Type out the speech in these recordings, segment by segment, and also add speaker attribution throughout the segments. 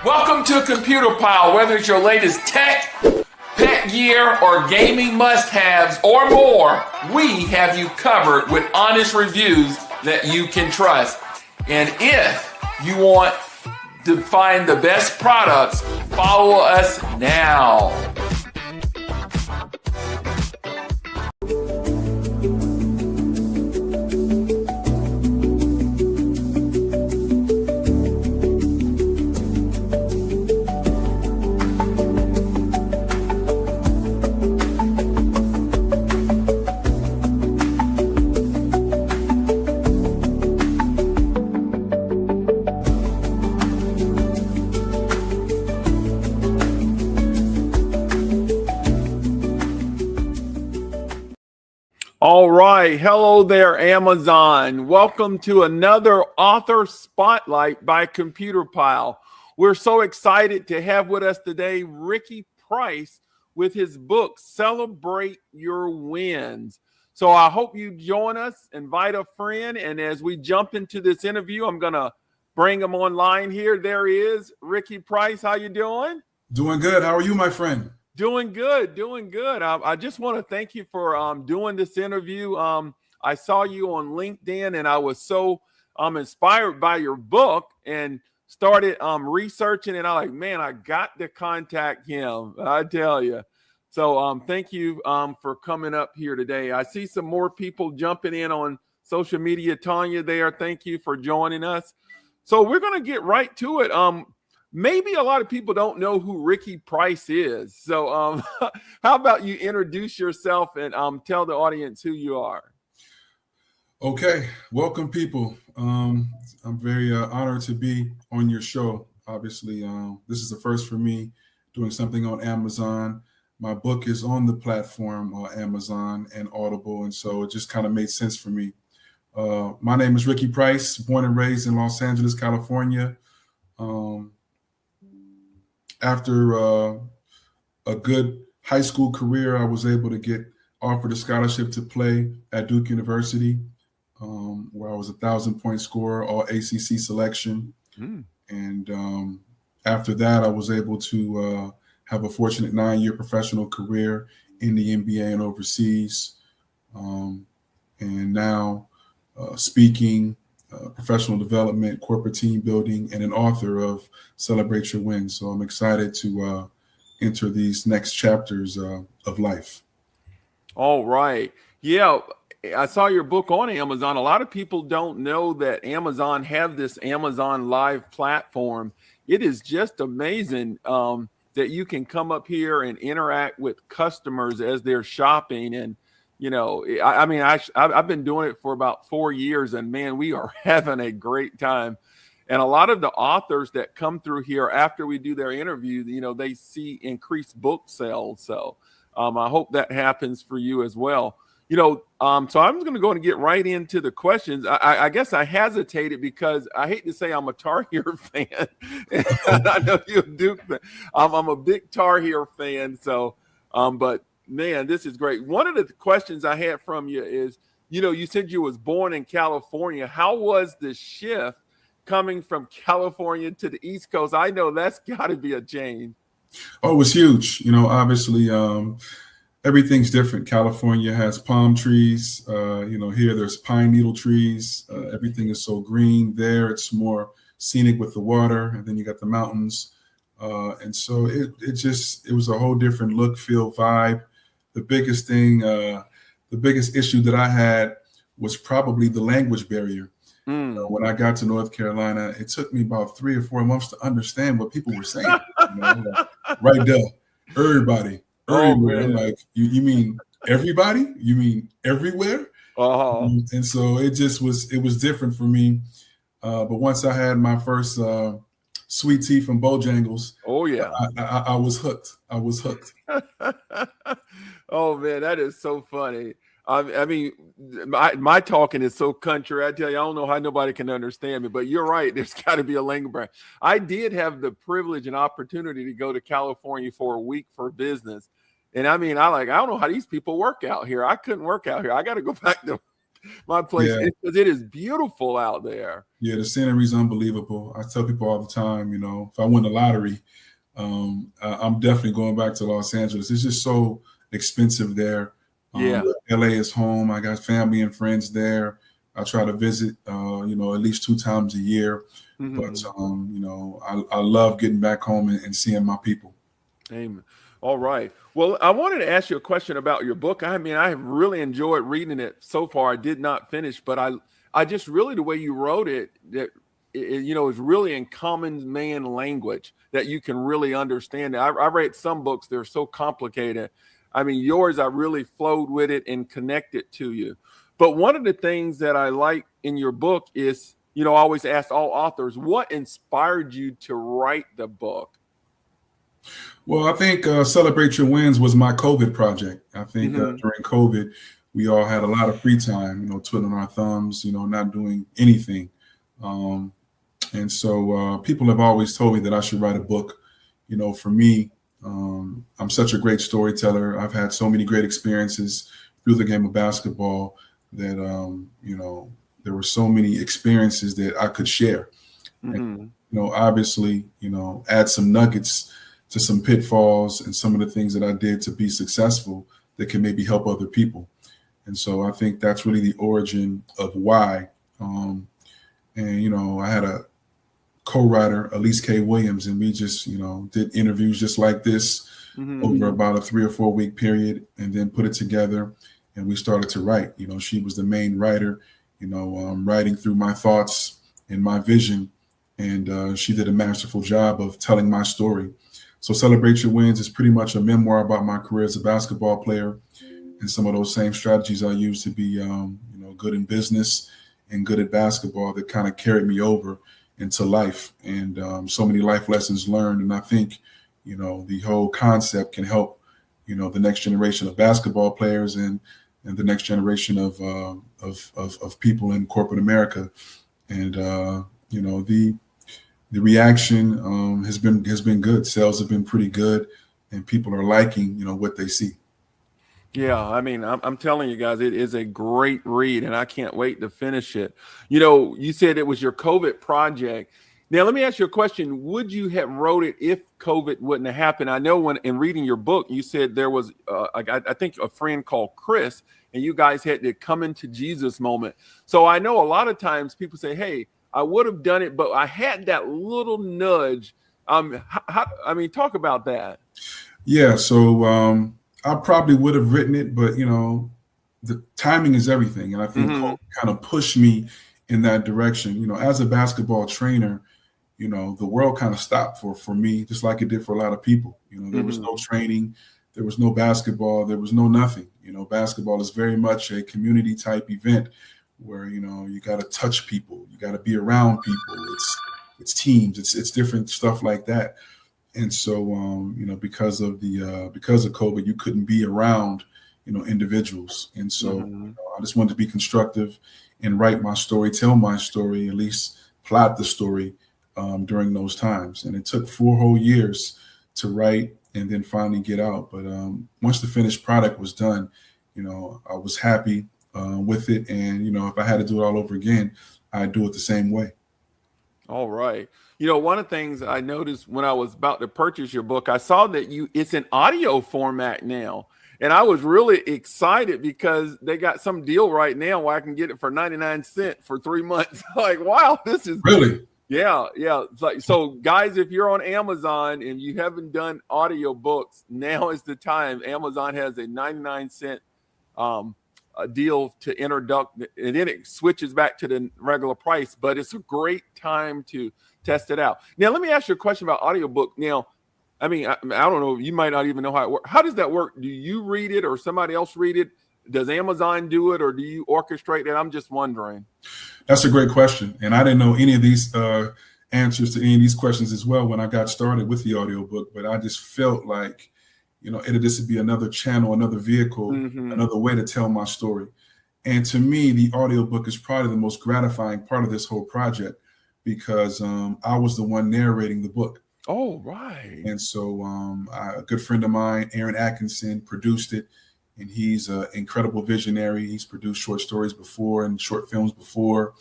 Speaker 1: Welcome to Computer Pile. Whether it's your latest tech, pet gear, or gaming must-haves, or more, we have you covered with honest reviews that you can trust. And if you want to find the best products, follow us now. All right. Hello there, Amazon. Welcome to another Author Spotlight by Computer Pile. We're so excited to have with us today Ricky Price with his book, Celebrate Your Wins. So I hope you join us, invite a friend, and as we jump into this interview, I'm going to bring him online here. There he is, Ricky Price. How you doing?
Speaker 2: Doing good. How are you, my friend?
Speaker 1: Doing good, doing good. I just want to thank you for doing this interview. I saw you on LinkedIn, and I was so inspired by your book and started researching. And I'm like, man, I got to contact him. I tell you. So thank you for coming up here today. I see some more people jumping in on social media. Tanya there, thank you for joining us. So we're going to get right to it. Maybe a lot of people don't know who Ricky Price is. So how about you introduce yourself and tell the audience who you are?
Speaker 2: Okay. Welcome, people. I'm very honored to be on your show. Obviously, this is the first for me doing something on Amazon. My book is on the platform Amazon and Audible, and so it just kind of made sense for me. My name is Ricky Price, born and raised in Los Angeles, California. After a good high school career, I was able to get offered a scholarship to play at Duke University, where I was a 1,000-point scorer, all ACC selection. And after that, I was able to have a fortunate 9-year professional career in the NBA and overseas. And now speaking, professional development, corporate team building, and an author of Celebrate Your Wins. So I'm excited to enter these next chapters of life. All
Speaker 1: right. Yeah, I saw your book on Amazon. A lot of people don't know that Amazon have this Amazon Live platform. It is just amazing that you can come up here and interact with customers as they're shopping. And you know, I've been doing it for about 4 years, and man, we are having a great time. And a lot of the authors that come through here after we do their interview, you know, they see increased book sales. So I hope that happens for you as well. You know, so I'm going to go and get right into the questions. I guess I hesitated because I hate to say I'm a Tar Heel fan. I know you're a Duke fan. I'm a big Tar Heel fan. So, but man, this is great. One of the questions I had from you is, you know, you said you was born in California. How was the shift coming from California to the East Coast? I know that's got to be a change.
Speaker 2: Oh, it was huge. You know, obviously, everything's different. California has palm trees. You know, here there's pine needle trees. Everything is so green. There it's more scenic with the water, and then you got the mountains. And so it was a whole different look, feel, vibe. The biggest thing, the biggest issue that I had was probably the language barrier. When I got to North Carolina, it took me about 3 or 4 months to understand what people were saying. You know, like, right there, everybody, everywhere. I'm like, you mean everybody? You mean everywhere? And so it was different for me. But once I had my first sweet tea from Bojangles, I was hooked.
Speaker 1: Oh man, that is so funny. I mean, my talking is so country. I tell you, I don't know how nobody can understand me, but you're right. There's got to be a language barrier. I did have the privilege and opportunity to go to California for a week for business. And I mean, I don't know how these people work out here. I couldn't work out here. I got to go back to my place,
Speaker 2: Yeah.
Speaker 1: because it is beautiful out there.
Speaker 2: Yeah, the scenery is unbelievable. I tell people all the time, if I win the lottery, I'm definitely going back to Los Angeles. It's just so expensive there.
Speaker 1: Yeah.
Speaker 2: LA is home. I got family and friends there. I try to visit, at least 2 times a year. But, I love getting back home and seeing my people.
Speaker 1: Amen. All right. Well, I wanted to ask you a question about your book. I mean, I have really enjoyed reading it so far. I did not finish, but I just really the way you wrote it, that is really in common man language that you can really understand. I read some books; they're so complicated. I mean, yours, I really flowed with it and connected to you. But one of the things that I like in your book is, I always ask all authors, what inspired you to write the book?
Speaker 2: Well, I think Celebrate Your Wins was my COVID project. I think during COVID, we all had a lot of free time, twiddling our thumbs, not doing anything. And so people have always told me that I should write a book. For me, I'm such a great storyteller. I've had so many great experiences through the game of basketball that, there were so many experiences that I could share. And, obviously, add some nuggets to some pitfalls and some of the things that I did to be successful that can maybe help other people. And so I think that's really the origin of why. And, I had a co-writer, Elise K. Williams, and we just, did interviews just like this over about a 3 or 4 week period, and then put it together and we started to write. She was the main writer, writing through my thoughts and my vision. And she did a masterful job of telling my story. So Celebrate Your Wins is pretty much a memoir about my career as a basketball player and some of those same strategies I used to be, good in business and good at basketball that kind of carried me over into life, and so many life lessons learned. And I think, the whole concept can help, the next generation of basketball players and the next generation of people in corporate America. And, the reaction has been good. Sales have been pretty good, and people are liking, what they see.
Speaker 1: Yeah, I mean, I'm telling you guys, it is a great read, and I can't wait to finish it. You said it was your COVID project. Now, let me ask you a question. Would you have wrote it if COVID wouldn't have happened? I know when in reading your book, you said there was, I think, a friend called Chris, and you guys had the come into Jesus moment. So I know a lot of times people say, hey, I would have done it, but I had that little nudge. Talk about that.
Speaker 2: Yeah, so I probably would have written it, but the timing is everything, and I think COVID kind of pushed me in that direction. As a basketball trainer, the world kind of stopped for me, just like it did for a lot of people. There was no training, there was no basketball, there was no nothing. Basketball is very much a community type event where you got to touch people, you got to be around people. It's teams, it's different stuff like that. And so, because of COVID, you couldn't be around, individuals. And so I just wanted to be constructive and write my story, tell my story, at least plot the story during those times. And it took 4 whole years to write and then finally get out. But once the finished product was done, I was happy with it. And, if I had to do it all over again, I'd do it the same way.
Speaker 1: All right. One of the things I noticed when I was about to purchase your book, I saw that it's an audio format now. And I was really excited because they got some deal right now where I can get it for 99 cents for 3 months. Like, wow, this is
Speaker 2: really.
Speaker 1: Yeah. It's like, so guys, if you're on Amazon and you haven't done audio books, now is the time. Amazon has a 99-cent a deal to introduce, and then it switches back to the regular price, but it's a great time to test it out. Now, let me ask you a question about audiobook. Now, I don't know, you might not even know how it works. How does that work? Do you read it or somebody else read it? Does Amazon do it, or do you orchestrate it? I'm just wondering.
Speaker 2: That's a great question. And I didn't know any of these answers to any of these questions as well when I got started with the audiobook, but I just felt like, this would be another channel, another vehicle, another way to tell my story. And to me, the audiobook is probably the most gratifying part of this whole project because I was the one narrating the book.
Speaker 1: Oh, right.
Speaker 2: And so a good friend of mine, Aaron Atkinson, produced it. and he's an incredible visionary. He's produced short stories before and short films before.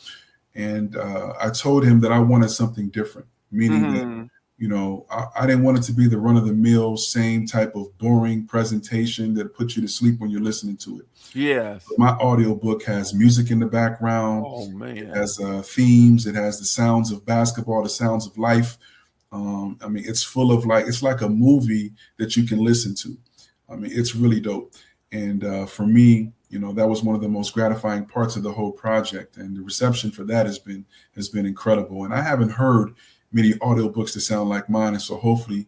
Speaker 2: And I told him that I wanted something different, meaning that, I didn't want it to be the run-of-the-mill, same type of boring presentation that puts you to sleep when you're listening to it.
Speaker 1: Yes.
Speaker 2: My audiobook has music in the background.
Speaker 1: Oh, man.
Speaker 2: It has themes. It has the sounds of basketball, the sounds of life. It's full of it's like a movie that you can listen to. It's really dope. And for me, that was one of the most gratifying parts of the whole project. And the reception for that has been incredible. And I haven't heard many audiobooks that sound like mine. And so hopefully,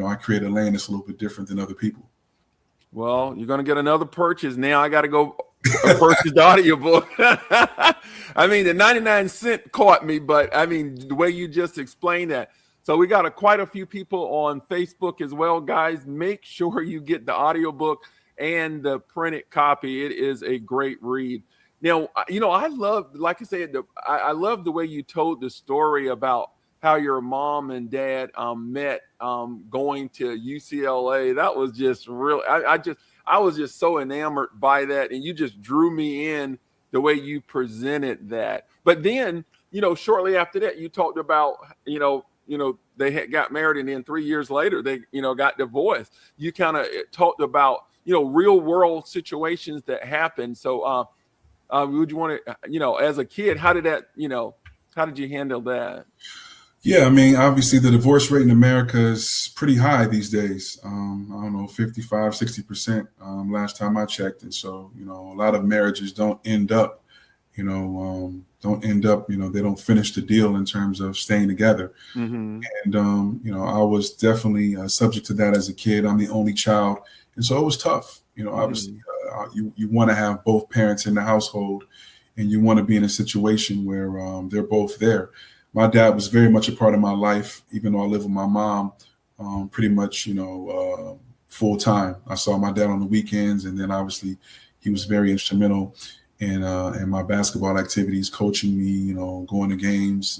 Speaker 2: I create a lane that's a little bit different than other people.
Speaker 1: Well, you're going to get another purchase. Now I got to go purchase the audiobook. The 99 cent caught me, but the way you just explained that. So we got quite a few people on Facebook as well, guys. Make sure you get the audiobook and the printed copy. It is a great read. Now, I love, like I said, I love the way you told the story about how your mom and dad met going to UCLA. That was just really, I was just so enamored by that. And you just drew me in the way you presented that. But then, shortly after that, you talked about, they got married, and then 3 years later, they, got divorced. You kind of talked about, real world situations that happen. So would you want to, as a kid, how did you handle that?
Speaker 2: Yeah, obviously the divorce rate in America is pretty high these days. I don't know, 55, 60% last time I checked. And so, a lot of marriages don't end up, they don't finish the deal in terms of staying together.
Speaker 1: Mm-hmm.
Speaker 2: And, I was definitely subject to that as a kid. I'm the only child. And so it was tough. Obviously, you want to have both parents in the household, and you want to be in a situation where they're both there. My dad was very much a part of my life, even though I live with my mom pretty much, full time. I saw my dad on the weekends, and then obviously he was very instrumental in my basketball activities, coaching me, going to games,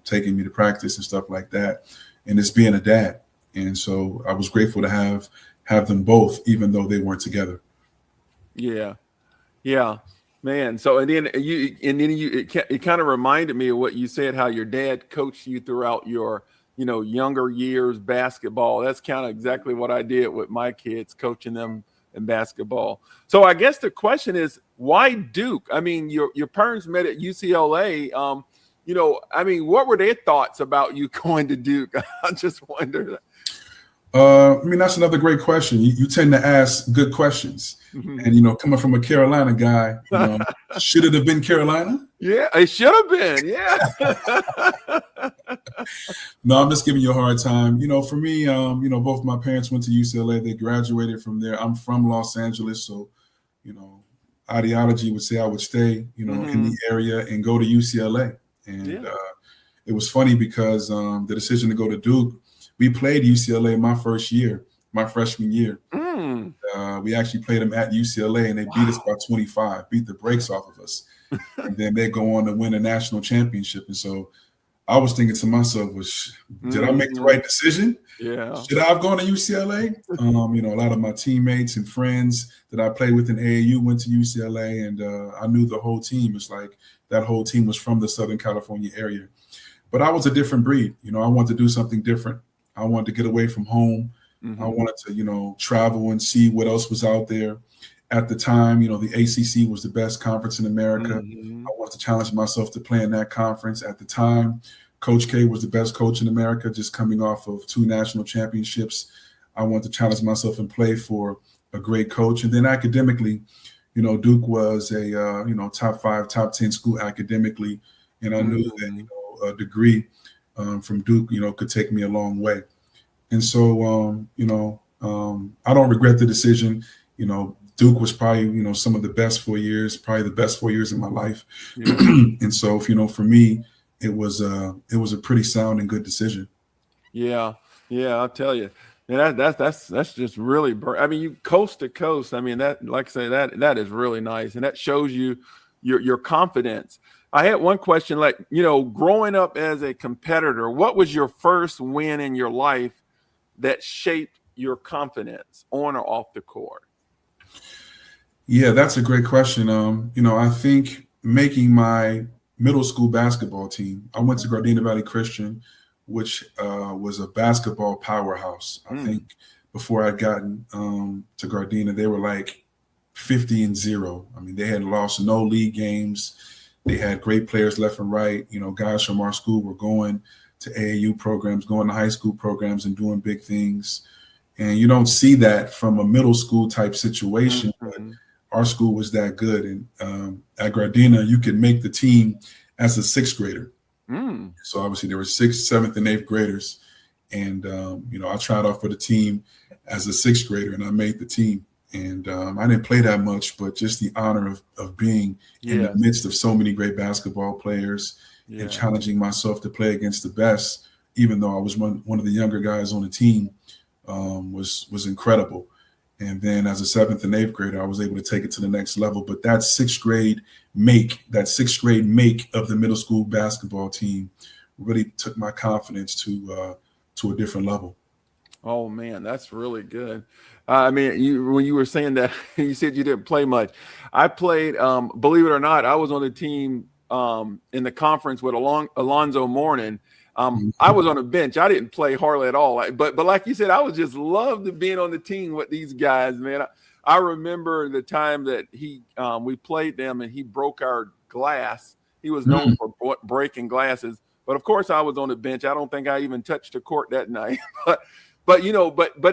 Speaker 2: taking me to practice and stuff like that. And it's being a dad. And so I was grateful to have them both, even though they weren't together.
Speaker 1: Yeah. Yeah. Man, so it kind of reminded me of what you said, how your dad coached you throughout your, younger years basketball. That's kind of exactly what I did with my kids, coaching them in basketball. So I guess the question is, why Duke? Your parents met at UCLA. What were their thoughts about you going to Duke? I just wonder.
Speaker 2: That's another great question. You tend to ask good questions. Mm-hmm. And, coming from a Carolina guy, should it have been Carolina?
Speaker 1: Yeah, it should have been. Yeah.
Speaker 2: No, I'm just giving you a hard time. For me, both my parents went to UCLA. They graduated from there. I'm from Los Angeles. So, ideology would say I would stay,
Speaker 1: mm-hmm.
Speaker 2: in the area and go to UCLA. And it was funny because the decision to go to Duke, we played UCLA my freshman year.
Speaker 1: Mm.
Speaker 2: We actually played them at UCLA, and they beat us by 25, beat the brakes off of us. And then they go on to win a national championship. And so I was thinking to myself, did I make the right decision?
Speaker 1: Yeah.
Speaker 2: Should I have gone to UCLA? A lot of my teammates and friends that I played with in AAU went to UCLA, and I knew the whole team. It's like that whole team was from the Southern California area. But I was a different breed. I wanted to do something different. I wanted to get away from home. Mm-hmm. I wanted to, travel and see what else was out there. At the time, the ACC was the best conference in America. Mm-hmm. I wanted to challenge myself to play in that conference. At the time, Coach K was the best coach in America, just coming off of 2 national championships. I wanted to challenge myself and play for a great coach. And then academically, Duke was a, top 5, top 10 school academically. And I knew that, a degree from Duke, could take me a long way. And so, I don't regret the decision. Duke was probably, some of the best 4 years, probably the best 4 years of my life. Yeah. And so, for me, it was a pretty sound and good decision.
Speaker 1: Yeah. Yeah. I'll tell you. And that's just really, you coast to coast. That, like I say, that is really nice. And that shows you your confidence. I had one question, growing up as a competitor, what was your first win in your life that shaped your confidence on or off the court?
Speaker 2: Yeah, that's a great question. I think making my middle school basketball team, I went to Gardena Valley Christian, which was a basketball powerhouse. I
Speaker 1: Mm.
Speaker 2: think before I'd gotten to Gardena, they were like 50-0. I mean, they had lost no league games. They had great players left and right. Guys from our school were going to AAU programs, going to high school programs, and doing big things. And you don't see that from a middle school type situation. But
Speaker 1: Mm-hmm.
Speaker 2: our school was that good. And at Gardena, you could make the team as a sixth grader.
Speaker 1: Mm.
Speaker 2: So obviously there were sixth, seventh, and eighth graders. And, I tried out for the team as a sixth grader and I made the team. And I didn't play that much, but just the honor of being in the
Speaker 1: Yes.
Speaker 2: midst of so many great basketball players and
Speaker 1: Yeah.
Speaker 2: challenging myself to play against the best, even though I was one of the younger guys on the team, was incredible. And then as a seventh and eighth grader, I was able to take it to the next level. But that sixth grade make of the middle school basketball team really took my confidence to a different level.
Speaker 1: Oh man, that's really good. I mean, when you were saying that, you said you didn't play much. I played. Believe it or not, I was on the team in the conference with Alonzo Mourning. I was on a bench. I didn't play hardly at all. But like you said, I was just loved being on the team with these guys, man. I remember the time that we played them and he broke our glass. He was known
Speaker 2: Mm.
Speaker 1: for breaking glasses. But of course, I was on the bench. I don't think I even touched the court that night. But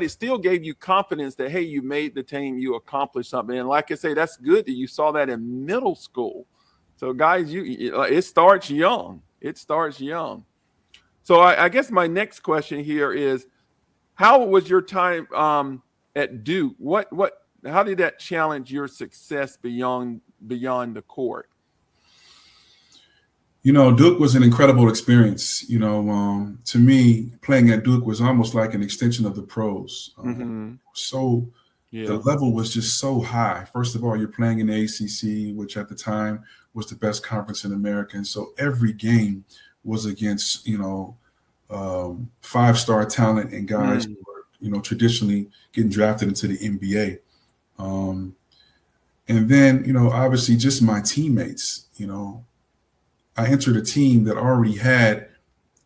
Speaker 1: it still gave you confidence that, hey, you made the team, you accomplished something. And like I say, that's good that you saw that in middle school. So guys, it starts young. It starts young. So I guess my next question here is, how was your time at Duke? How did that challenge your success beyond the court?
Speaker 2: Duke was an incredible experience. To me, playing at Duke was almost like an extension of the pros.
Speaker 1: Mm-hmm.
Speaker 2: So the
Speaker 1: Yeah.
Speaker 2: level was just so high. First of all, you're playing in the ACC, which at the time was the best conference in America. And so every game was against, five-star talent and guys who were, traditionally getting drafted into the NBA. And then, obviously just my teammates, I entered a team that already had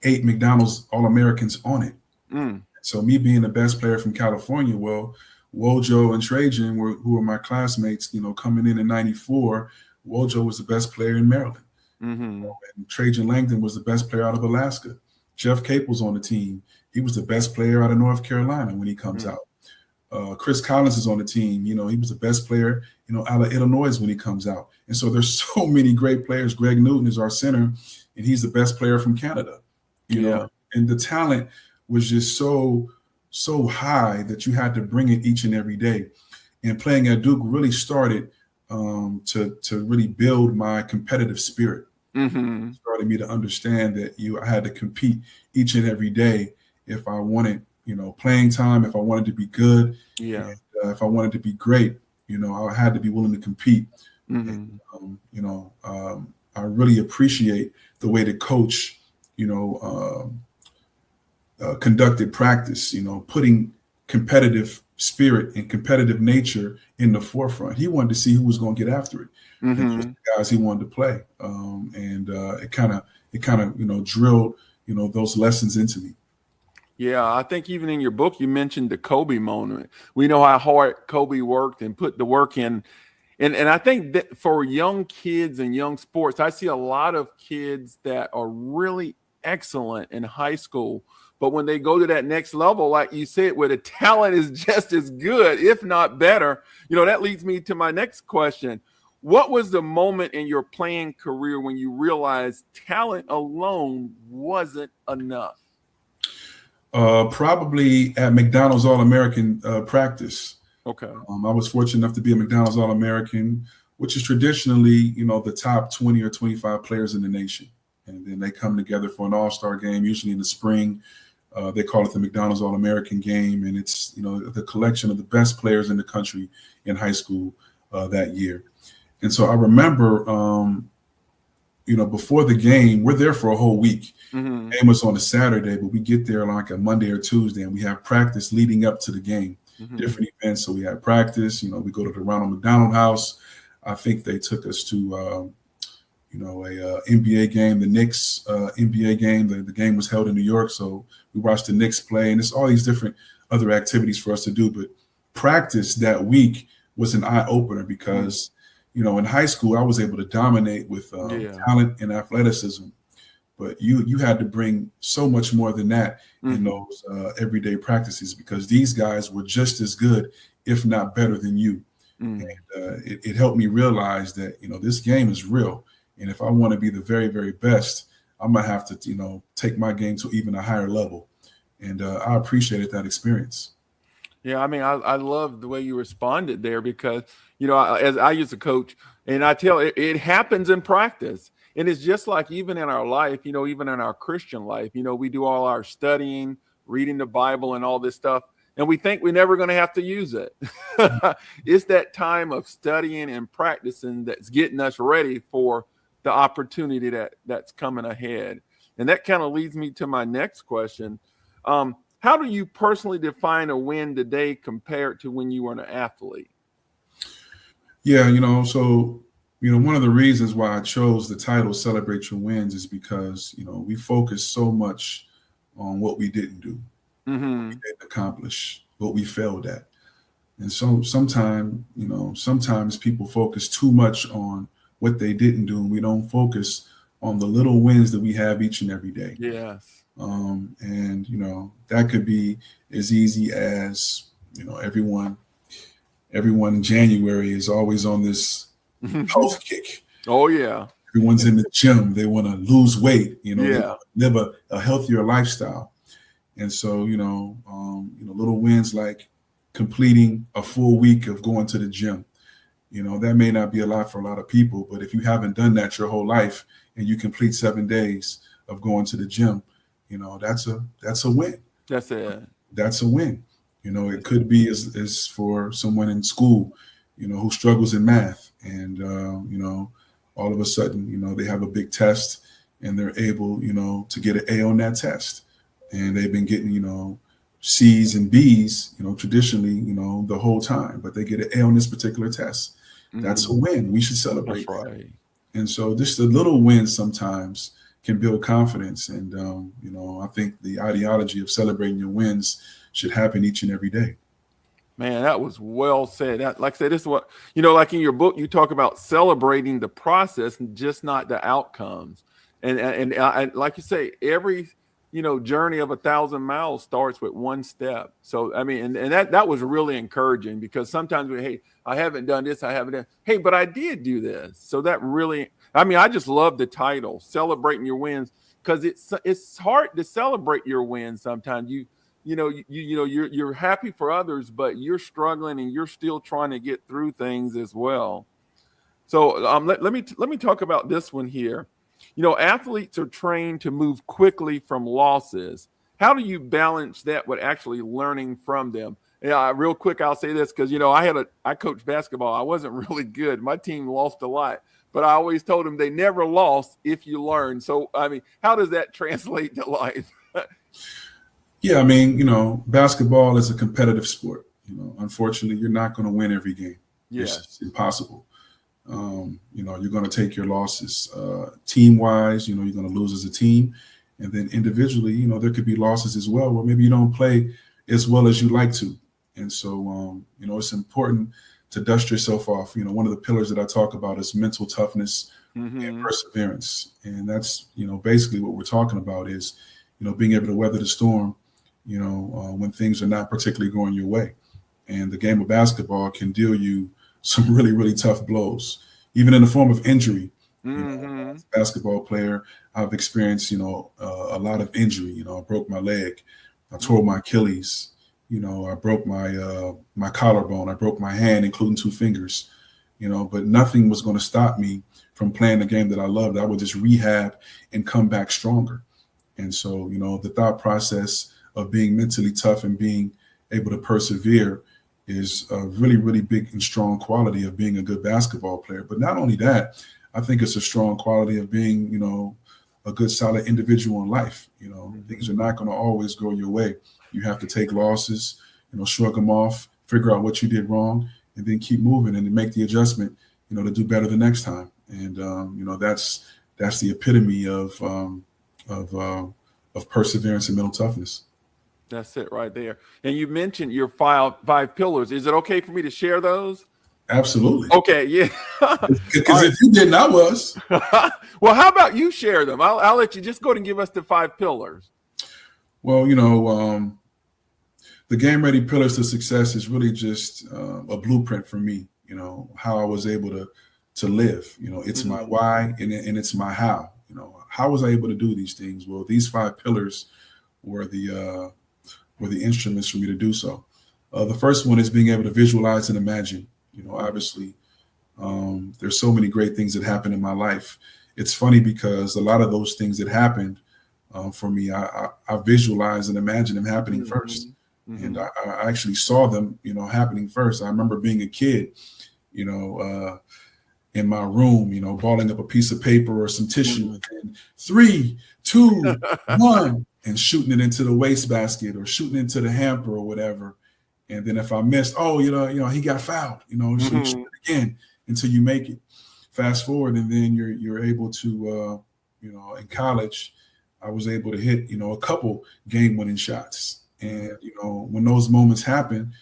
Speaker 2: 8 McDonald's All-Americans on it.
Speaker 1: Mm.
Speaker 2: So me being the best player from California, well, Wojo and Trajan who were my classmates, coming in '94. Wojo was the best player in Maryland.
Speaker 1: Mm-hmm.
Speaker 2: And Trajan Langdon was the best player out of Alaska. Jeff Capel's on the team. He was the best player out of North Carolina when he comes out. Chris Collins is on the team. He was the best player, out of Illinois when he comes out. And so there's so many great players. Greg Newton is our center, and he's the best player from Canada. You know, and the talent was just so high that you had to bring it each and every day. And playing at Duke really started to really build my competitive spirit.
Speaker 1: Mm-hmm.
Speaker 2: It started me to understand that I had to compete each and every day if I wanted, playing time, if I wanted to be good,
Speaker 1: Yeah.
Speaker 2: and, if I wanted to be great, I had to be willing to compete.
Speaker 1: Mm-hmm.
Speaker 2: And, I really appreciate the way the coach, conducted practice, putting competitive spirit and competitive nature in the forefront. He wanted to see who was going to get after it.
Speaker 1: Mm-hmm.
Speaker 2: And just the guys he wanted to play. And it kind of, drilled, those lessons into me.
Speaker 1: Yeah, I think even in your book, you mentioned the Kobe moment. We know how hard Kobe worked and put the work in. And I think that for young kids and young sports, I see a lot of kids that are really excellent in high school. But when they go to that next level, like you said, where the talent is just as good, if not better, that leads me to my next question. What was the moment in your playing career when you realized talent alone wasn't enough?
Speaker 2: Probably at McDonald's All-American practice.
Speaker 1: Okay.
Speaker 2: I was fortunate enough to be a McDonald's All-American, which is traditionally, the top 20 or 25 players in the nation. And then they come together for an all-star game, usually in the spring. They call it the McDonald's All-American game. And it's, the collection of the best players in the country in high school that year. And so I remember, before the game, we're there for a whole week.
Speaker 1: Mm-hmm.
Speaker 2: The game was on a Saturday, but we get there like a Monday or Tuesday, and we have practice leading up to the game.
Speaker 1: Mm-hmm.
Speaker 2: different events. So we had practice. We go to the Ronald McDonald House. I think they took us to a NBA game, the Knicks NBA game. The game was held in New York, so we watched the Knicks play, and it's all these different other activities for us to do. But practice that week was an eye opener because, in high school I was able to dominate with talent and athleticism, but you had to bring so much more than that in those everyday practices because these guys were just as good, if not better than you. And it helped me realize that, this game is real. And if I want to be the very, very best, I'm going to have to, take my game to even a higher level. And I appreciated that experience.
Speaker 1: Yeah, I mean, I love the way you responded there because, as I used to coach, and I tell it happens in practice. And it's just like even in our life, even in our Christian life, we do all our studying, reading the Bible and all this stuff, and we think we're never going to have to use it. It's that time of studying and practicing that's getting us ready for the opportunity that's coming ahead. And that kind of leads me to my next question. How do you personally define a win today compared to when you were an athlete?
Speaker 2: Yeah, so, one of the reasons why I chose the title Celebrate Your Wins is because, we focus so much on what we didn't do, what we didn't accomplish, what we failed at. And so sometimes people focus too much on what they didn't do, and we don't focus on the little wins that we have each and every day.
Speaker 1: Yes.
Speaker 2: And that could be as easy as everyone in January is always on this health kick.
Speaker 1: Oh yeah,
Speaker 2: everyone's in the gym. They want to lose weight. They live a healthier lifestyle. And so little wins like completing a full week of going to the gym. That may not be a lot for a lot of people, but if you haven't done that your whole life and you complete 7 days of going to the gym, that's a win.
Speaker 1: That's it.
Speaker 2: That's a win. It could be as for someone in school, who struggles in math and, all of a sudden, they have a big test and they're able, to get an A on that test. And they've been getting, C's and B's, traditionally, the whole time, but they get an A on this particular test. That's a win. We should celebrate
Speaker 1: That's
Speaker 2: that.
Speaker 1: right.
Speaker 2: And so just the little wins sometimes can build confidence. And, I think the ideology of celebrating your wins should happen each and every day.
Speaker 1: Man, that was well said. Like I said, this is what, like in your book, you talk about celebrating the process and just not the outcomes. And like you say, every, journey of 1,000 miles starts with one step. So, I mean, and that was really encouraging because sometimes hey, I haven't done this. I haven't done, hey, but I did do this. So that really, I just love the title, Celebrating Your Wins, because it's hard to celebrate your wins sometimes. You're happy for others, but you're struggling and you're still trying to get through things as well. So let me talk about this one here. Athletes are trained to move quickly from losses. How do you balance that with actually learning from them? Yeah, real quick, I'll say this because I coached basketball. I wasn't really good. My team lost a lot, but I always told them they never lost if you learn. So how does that translate to life?
Speaker 2: Yeah, basketball is a competitive sport. Unfortunately, you're not going to win every game.
Speaker 1: Yes.
Speaker 2: It's impossible. You're going to take your losses team wise, you're going to lose as a team. And then individually, there could be losses as well, where maybe you don't play as well as you like to. And so, it's important to dust yourself off. One of the pillars that I talk about is mental toughness and perseverance. And that's, basically what we're talking about is, being able to weather the storm, when things are not particularly going your way. And the game of basketball can deal you some really, really tough blows, even in the form of injury. As a basketball player, I've experienced, a lot of injury. I broke my leg, I tore my Achilles, I broke my collarbone, I broke my hand, including 2 fingers, but nothing was going to stop me from playing the game that I loved. I would just rehab and come back stronger. And so, the thought process of being mentally tough and being able to persevere is a really, really big and strong quality of being a good basketball player. But not only that, I think it's a strong quality of being, a good, solid individual in life. Things are not going to always go your way. You have to take losses. shrug them off, figure out what you did wrong, and then keep moving and then make the adjustment, to do better the next time. And that's the epitome of perseverance and mental toughness.
Speaker 1: That's it right there. And you mentioned your five pillars. Is it okay for me to share those?
Speaker 2: Absolutely.
Speaker 1: Okay, yeah.
Speaker 2: Because if you didn't, I was.
Speaker 1: Well, how about you share them? I'll let you just go ahead and give us the 5 pillars.
Speaker 2: Well, the Game Ready Pillars to Success is really just a blueprint for me, how I was able to live. It's my why and it's my how. How was I able to do these things? Well, these 5 pillars were the instruments for me to do so. The first one is being able to visualize and imagine. Obviously, there's so many great things that happen in my life. It's funny because a lot of those things that happened for me, I visualize and imagine them happening first. And I actually saw them, happening first. I remember being a kid, in my room, balling up a piece of paper or some tissue, and 3, 2, 1, and shooting it into the wastebasket or shooting into the hamper or whatever. And then if I missed, he got fouled, so you shoot it again until you make it. Fast forward, and then you're able to, in college, I was able to hit, a couple game-winning shots. And, when those moments happen,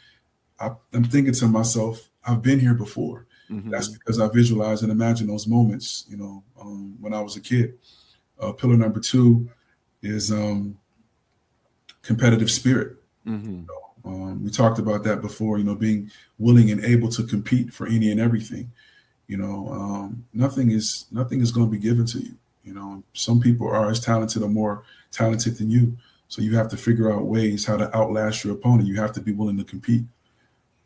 Speaker 2: I'm thinking to myself, I've been here before. That's because I visualize and imagine those moments, when I was a kid. Pillar number 2 is competitive spirit. We talked about that before, being willing and able to compete for any and everything. Nothing is going to be given to you. Some people are as talented or more talented than you. So you have to figure out ways how to outlast your opponent. You have to be willing to compete.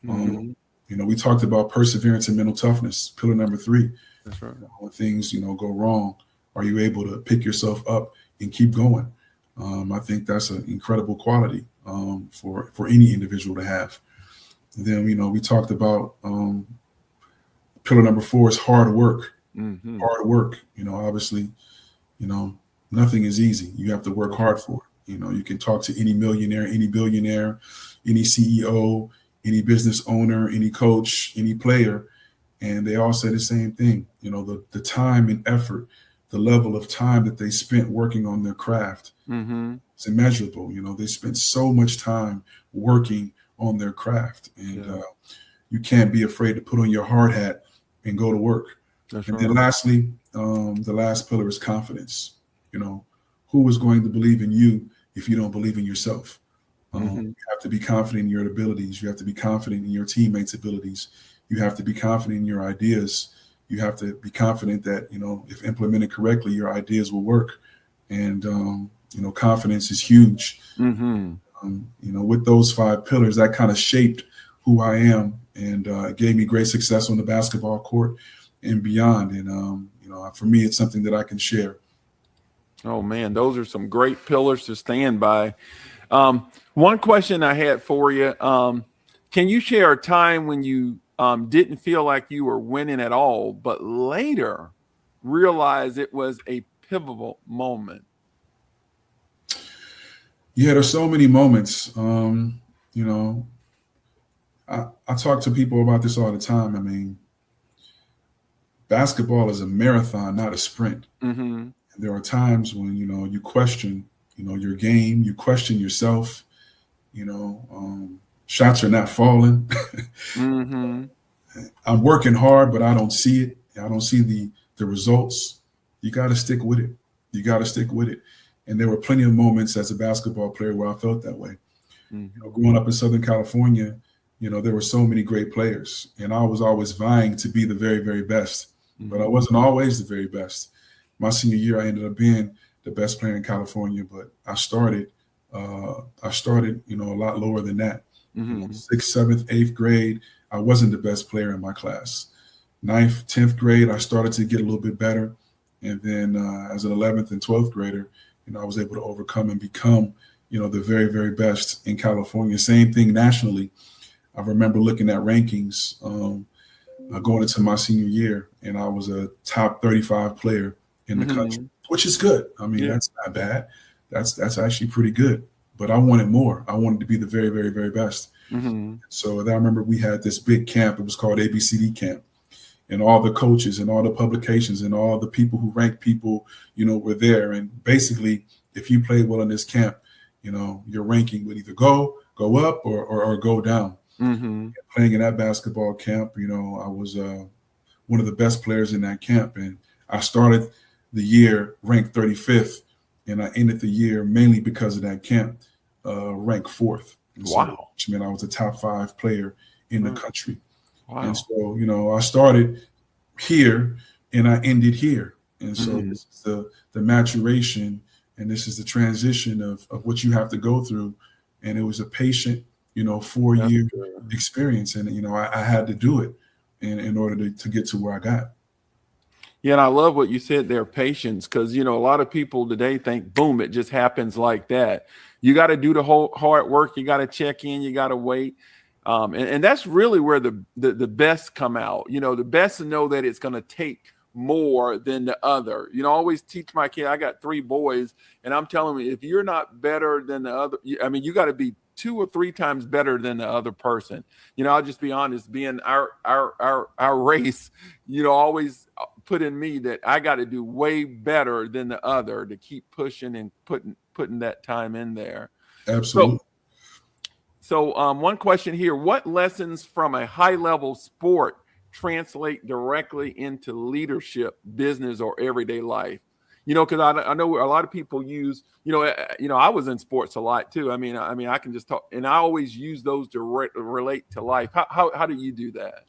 Speaker 2: We talked about perseverance and mental toughness, pillar number 3.
Speaker 1: That's right.
Speaker 2: When things, go wrong, are you able to pick yourself up and keep going? I think that's an incredible quality for any individual to have. And then, we talked about pillar number 4 is hard work. Hard work. Obviously, nothing is easy. You have to work hard for it. You can talk to any millionaire, any billionaire, any CEO, any business owner, any coach, any player, and they all say the same thing. The time and effort, the level of time that they spent working on their craft, it's immeasurable. They spent so much time working on their craft, and you can't be afraid to put on your hard hat and go to work. Then lastly, the last pillar is confidence. Who is going to believe in you if you don't believe in yourself? You have to be confident in your abilities. You have to be confident in your teammates' abilities. You have to be confident in your ideas. You have to be confident that, if implemented correctly, your ideas will work. And, confidence is huge. With those 5 pillars, that kind of shaped who I am, and it gave me great success on the basketball court and beyond. And, for me, it's something that I can share.
Speaker 1: Oh, man, those are some great pillars to stand by. One question I had for you, can you share a time when you didn't feel like you were winning at all, but later realized it was a pivotal moment?
Speaker 2: Yeah, there's so many moments. I talk to people about this all the time. I mean, basketball is a marathon, not a sprint. There are times when, you question, your game, you question yourself, shots are not falling. I'm working hard, but I don't see it. I don't see the results. You got to stick with it. You got to stick with it. And there were plenty of moments as a basketball player where I felt that way. Growing up in Southern California, there were so many great players, and I was always vying to be the very, very best, but I wasn't always the very best. My senior year, I ended up being the best player in California, but I started, a lot lower than that. 6th, 7th, 8th grade, I wasn't the best player in my class. 9th, 10th grade, I started to get a little bit better. And then as an 11th and 12th grader, I was able to overcome and become, the very, very best in California. Same thing nationally. I remember looking at rankings going into my senior year, and I was a top 35 player in the country, which is good. I mean, that's not bad. That's actually pretty good. But I wanted more. I wanted to be the very, very, very best.
Speaker 1: Mm-hmm.
Speaker 2: So I remember we had this big camp. It was called ABCD camp. And all the coaches and all the publications and all the people who rank people, were there. And basically, if you played well in this camp, your ranking would either go up or go down.
Speaker 1: Mm-hmm.
Speaker 2: Playing in that basketball camp, I was one of the best players in that camp. And I started the year ranked 35th, and I ended the year mainly because of that camp, ranked 4th. And so,
Speaker 1: Wow.
Speaker 2: which meant I was a top 5 player in the country.
Speaker 1: Wow.
Speaker 2: And so, I started here and I ended here. And so this is the maturation, and this is the transition of what you have to go through. And it was a patient, 4-year experience. And, I had to do it in order to get to where I got.
Speaker 1: Yeah, and I love what you said there, patience, because a lot of people today think, boom, it just happens like that. You got to do the whole hard work. You got to check in. You got to wait, and that's really where the best come out. The best know that it's going to take more than the other. I always teach my kid. I got 3 boys, and I'm telling them, if you're not better than the other, you got to be 2 or 3 times better than the other person. I'll just be honest, being our race, always put in me that I got to do way better than the other to keep pushing and putting that time in there.
Speaker 2: Absolutely.
Speaker 1: So one question here: what lessons from a high-level sport translate directly into leadership, business, or everyday life? Because I know a lot of people use, I was in sports a lot too. I mean, I can just talk, and I always use those to relate to life. How do you do that?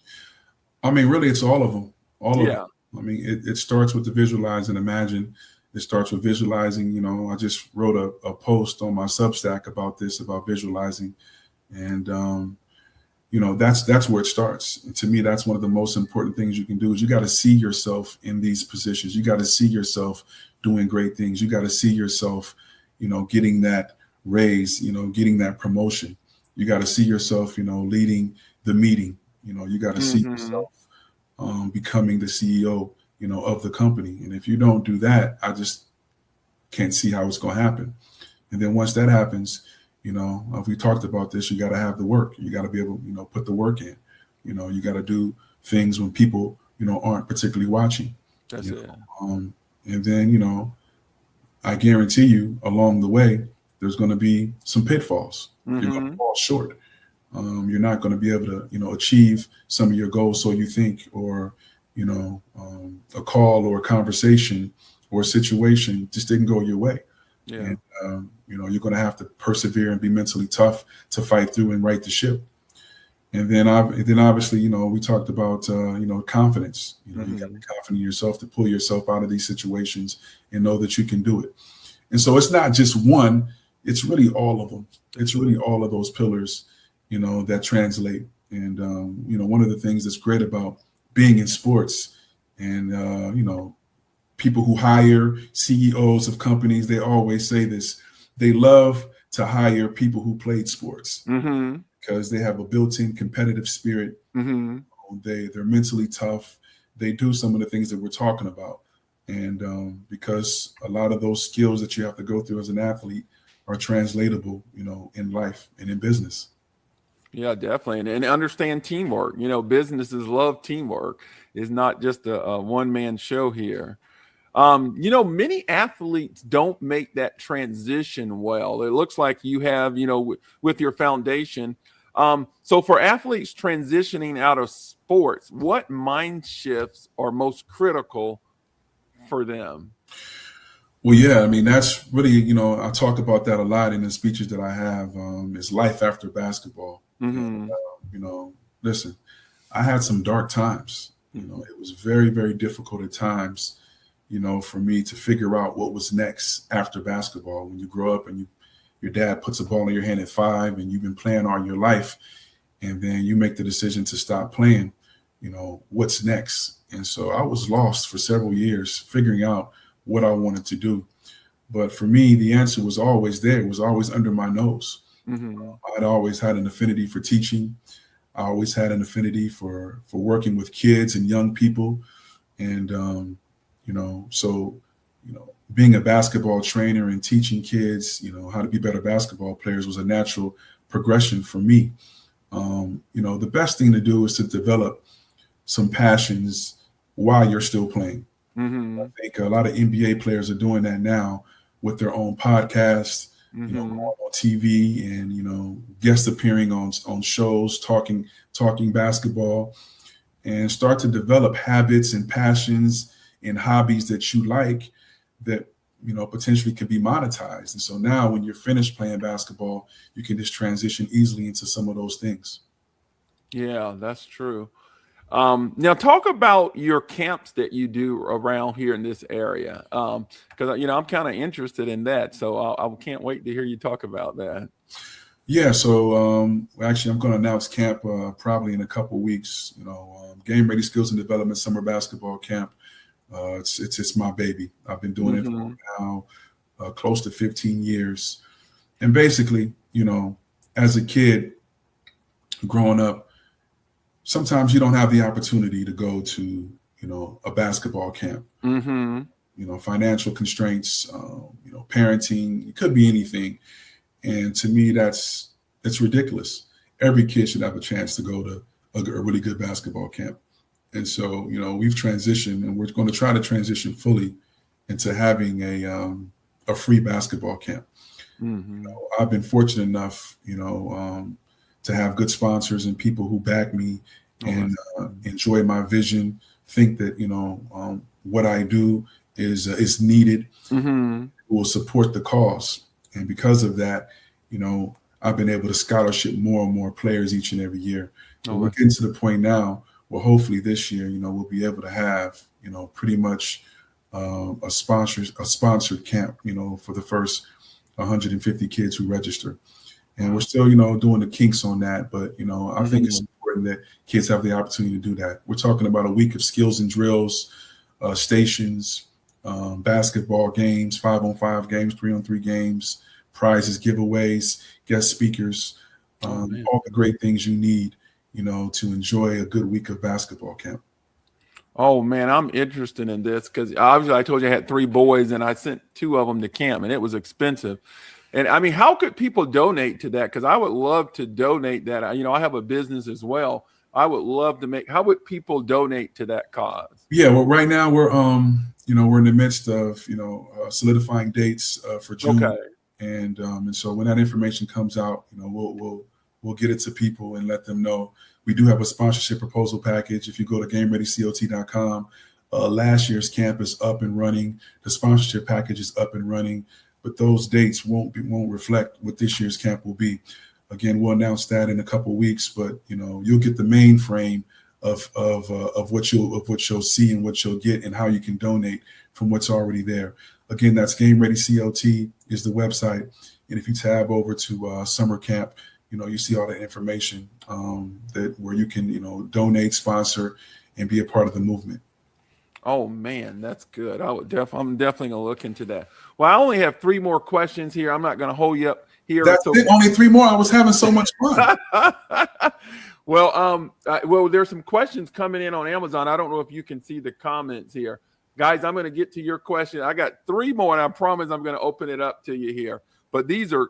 Speaker 2: Really, it's all of them. All of
Speaker 1: Yeah.
Speaker 2: them. It starts with the visualize and imagine. It starts with visualizing. I just wrote a post on my Substack about this, about visualizing, and that's where it starts. And to me, that's one of the most important things you can do is you got to see yourself in these positions. You got to see yourself doing great things. You got to see yourself, getting that raise, getting that promotion. You got to see yourself, leading the meeting. You got to see yourself becoming the CEO, of the company. And if you don't do that, I just can't see how it's going to happen. And then once that happens, if we talked about this, you got to have the work. You got to be able, put the work in. You got to do things when people, aren't particularly watching.
Speaker 1: That's it.
Speaker 2: And then, I guarantee you along the way, there's going to be some pitfalls. You're going to fall short. You're not going to be able to, achieve some of your goals. So you think, or, a call or a conversation or a situation just didn't go your way.
Speaker 1: Yeah.
Speaker 2: And, you're going to have to persevere and be mentally tough to fight through and right the ship. And then obviously, we talked about, confidence. You got to be confident in yourself to pull yourself out of these situations and know that you can do it. And so it's not just one, it's really all of them. It's really all of those pillars, that translate. And, one of the things that's great about being in sports and, people who hire CEOs of companies, they always say this, they love to hire people who played sports because they have a built-in competitive spirit. They're mentally tough. They do some of the things that we're talking about. And because a lot of those skills that you have to go through as an athlete are translatable, in life and in business.
Speaker 1: Yeah, definitely. And understand teamwork. Businesses love teamwork. It's not just a one-man show here. Many athletes don't make that transition well. It looks like you have, with your foundation. So for athletes transitioning out of sports, what mind shifts are most critical for them?
Speaker 2: Well, yeah, that's really, I talk about that a lot in the speeches that I have. Is life after basketball. And, listen, I had some dark times. It was very, very difficult at times, for me to figure out what was next after basketball. When you grow up and your dad puts a ball in your hand at 5 and you've been playing all your life, and then you make the decision to stop playing, what's next? And so I was lost for several years figuring out what I wanted to do. But for me, the answer was always there. It was always under my nose. I'd always had an affinity for teaching. I always had an affinity for working with kids and young people. And, so being a basketball trainer and teaching kids, how to be better basketball players was a natural progression for me. The best thing to do is to develop some passions while you're still playing. I think a lot of NBA players are doing that now with their own podcasts, going on TV and, guest appearing on shows, talking basketball, and start to develop habits and passions and hobbies that you like that, potentially can be monetized. And so now when you're finished playing basketball, you can just transition easily into some of those things.
Speaker 1: Yeah, that's true. Now talk about your camps that you do around here in this area. Because I'm kind of interested in that. So I can't wait to hear you talk about that.
Speaker 2: Yeah, so actually, I'm going to announce camp probably in a couple weeks. Game Ready Skills and Development Summer Basketball Camp. It's my baby. I've been doing it for now close to 15 years, and basically, as a kid growing up, sometimes you don't have the opportunity to go to a basketball camp. Financial constraints, parenting. It could be anything. And to me, it's ridiculous. Every kid should have a chance to go to a really good basketball camp. And so, we've transitioned, and we're going to try to transition fully into having a free basketball camp. I've been fortunate enough, to have good sponsors and people who back me and enjoy my vision, think that, what I do is needed, will support the cause. And because of that, I've been able to scholarship more and more players each and every year. So we're getting to the point now where hopefully this year, we'll be able to have, pretty much a sponsored camp, for the first 150 kids who register. And we're still, doing the kinks on that. But, I think it's important that kids have the opportunity to do that. We're talking about a week of skills and drills, stations, basketball games, 5-on-5 games, 3-on-3 games, prizes, giveaways, guest speakers, all the great things you need, to enjoy a good week of basketball camp.
Speaker 1: Oh man, I'm interested in this because obviously I told you I had 3 boys and I sent 2 of them to camp and it was expensive. And I mean, how could people donate to that? Because I would love to donate that. I have a business as well. I would love to how would people donate to that cause?
Speaker 2: Yeah, well, right now we're we're in the midst of solidifying dates for June.
Speaker 1: Okay.
Speaker 2: And so when that information comes out, we'll get it to people and let them know. We do have a sponsorship proposal package. If you go to GameReadyCOT.com, last year's camp is up and running. The sponsorship package is up and running, but those dates won't reflect what this year's camp will be. Again, we'll announce that in a couple of weeks, but you'll get the main frame of what you'll see and what you'll get and how you can donate from what's already there. Again, that's Game Ready COT is the website, and if you tab over to summer camp, you see all the information where you can donate, sponsor, and be a part of the movement.
Speaker 1: Oh man, that's good. I'm definitely gonna look into that. Well, I only have 3 more questions here. I'm not gonna hold you up here.
Speaker 2: That's it. Only 3 more. I was having so much fun.
Speaker 1: Well, there's some questions coming in on Amazon. I don't know if you can see the comments here, guys. I'm gonna get to your question. I got 3 more, and I promise I'm gonna open it up to you here. But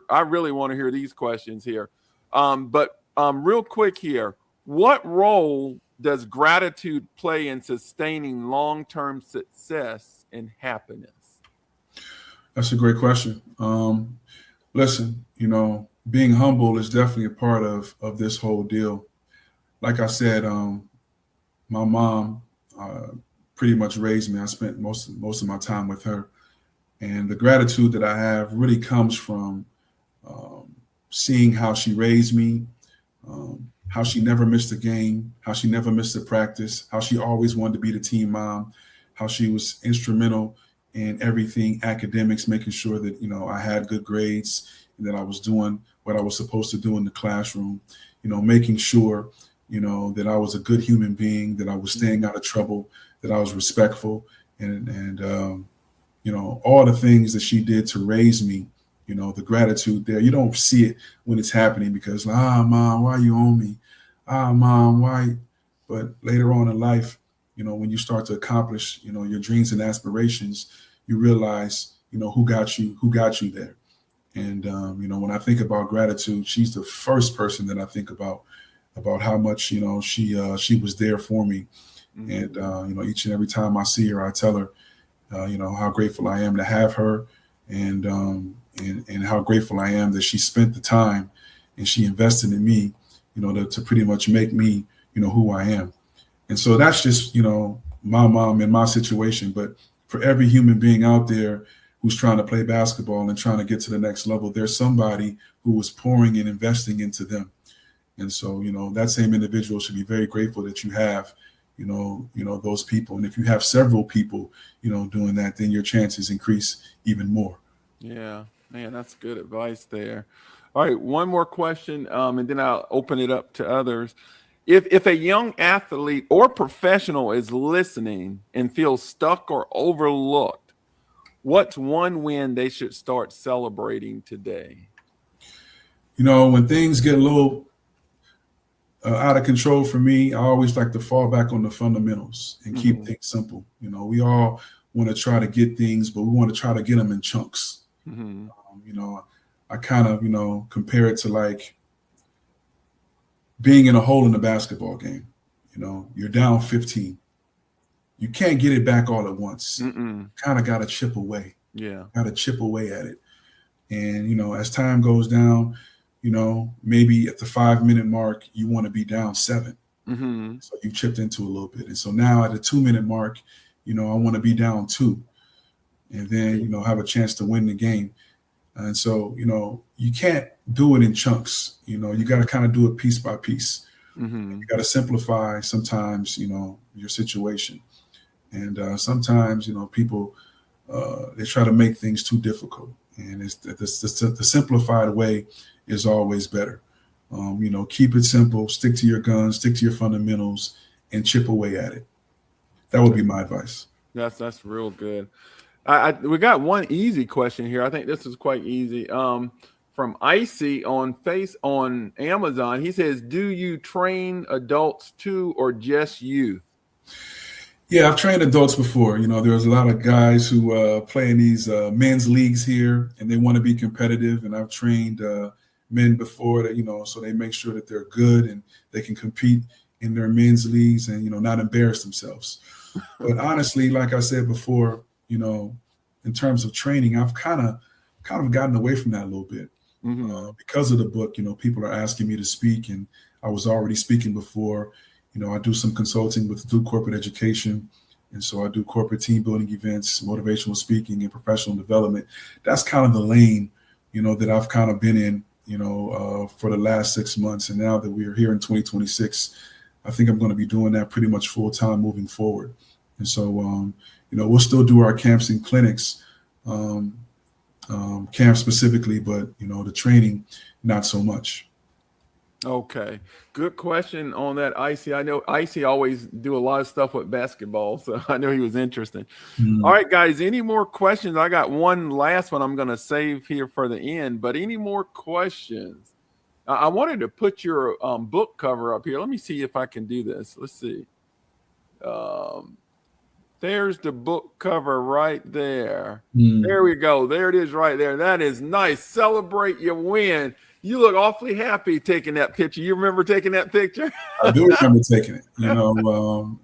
Speaker 1: I really want to hear these questions here. But real quick here, what role does gratitude play in sustaining long-term success and happiness?
Speaker 2: That's a great question. Listen, being humble is definitely a part of this whole deal. Like I said, my mom pretty much raised me. I spent most of my time with her, and the gratitude that I have really comes from seeing how she raised me, how she never missed a game, how she never missed a practice, how she always wanted to be the team mom, how she was instrumental in everything academics, making sure that, I had good grades and that I was doing what I was supposed to do in the classroom, making sure, that I was a good human being, that I was staying out of trouble, that I was respectful and all the things that she did to raise me. The gratitude there, you don't see it when it's happening because, mom, why you on me? Mom, why? But later on in life, when you start to accomplish, your dreams and aspirations, you realize, who got you there. And, when I think about gratitude, she's the first person that I think about, about how much she was there for me. And each and every time I see her, I tell her how grateful I am to have her, and how grateful I am that she spent the time and she invested in me, to pretty much make me who I am. And so that's just my mom and my situation. But for every human being out there who's trying to play basketball and trying to get to the next level, there's somebody who was pouring and investing into them. And so, that same individual should be very grateful that you have, those people. And if you have several people, doing that, then your chances increase even more.
Speaker 1: Yeah, man, that's good advice there. All right, one more question, and then I'll open it up to others. If a young athlete or professional is listening and feels stuck or overlooked, what's one win they should start celebrating today?
Speaker 2: When things get a little out of control for me, I always like to fall back on the fundamentals and keep things simple. We all want to try to get things, but we want to try to get them in chunks. I kind of, compare it to like being in a hole in a basketball game. You're down 15. You can't get it back all at once. Kind of got to chip away.
Speaker 1: Yeah.
Speaker 2: Got to chip away at it. And, as time goes down, maybe at the 5-minute mark, you want to be down 7. So you chipped into a little bit. And so now at the 2-minute mark, I want to be down 2 and then, have a chance to win the game. And so, you can't do it in chunks. You got to kind of do it piece by piece. You got to simplify sometimes, your situation. And sometimes, people, they try to make things too difficult. And it's the simplified way is always better. Keep it simple, stick to your guns, stick to your fundamentals, and chip away at it. That would be my advice.
Speaker 1: That's real good. We got one easy question here. I think this is quite easy. From Icy on Amazon. He says, "Do you train adults too, or just youth?"
Speaker 2: Yeah, I've trained adults before. There's a lot of guys who play in these men's leagues here, and they want to be competitive. And I've trained men before that, so they make sure that they're good and they can compete in their men's leagues and, not embarrass themselves. But honestly, like I said before, in terms of training, I've kind of gotten away from that a little bit because of the book. People are asking me to speak, and I was already speaking before. I do some consulting with Duke Corporate Education, and so I do corporate team building events, motivational speaking, and professional development. That's kind of the lane, that I've kind of been in, for the last 6 months. And now that we're here in 2026, I think I'm going to be doing that pretty much full time moving forward. And so, we'll still do our camps and clinics, camps specifically, but, the training, not so much.
Speaker 1: Okay. Good question on that, Icy. I know Icy always do a lot of stuff with basketball, so I know he was interested. All right, guys, any more questions? I got one last one I'm going to save here for the end, but any more questions? I wanted to put your book cover up here. Let me see if I can do this. Let's see. There's the book cover right there. There we go. There it is right there. That is nice. Celebrate your win. You look awfully happy taking that picture. You remember taking that picture?
Speaker 2: I do remember taking it.